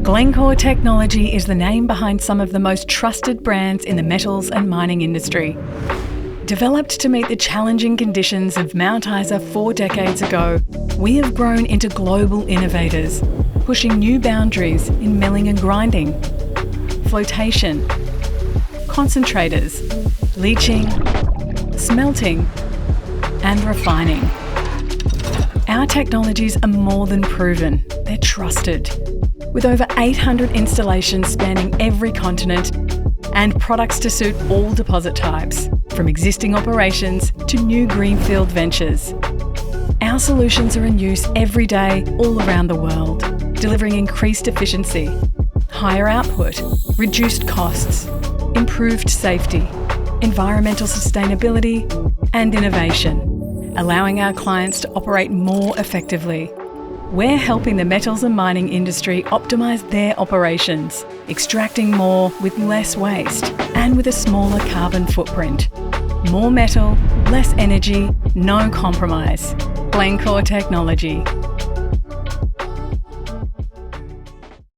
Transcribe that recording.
Glencore Technology is the name behind some of the most trusted brands in the metals and mining industry. Developed to meet the challenging conditions of Mount Isa 4 decades ago, we have grown into global innovators, pushing new boundaries in milling and grinding, flotation, concentrators, leaching, smelting, and refining. Our technologies are more than proven, they're trusted. With over 800 installations spanning every continent and products to suit all deposit types, from existing operations to new greenfield ventures. Our solutions are in use every day all around the world, delivering increased efficiency, higher output, reduced costs, improved safety, environmental sustainability, and innovation, allowing our clients to operate more effectively. We're helping the metals and mining industry optimise their operations, extracting more with less waste and with a smaller carbon footprint. More metal, less energy, no compromise. Glencore Technology.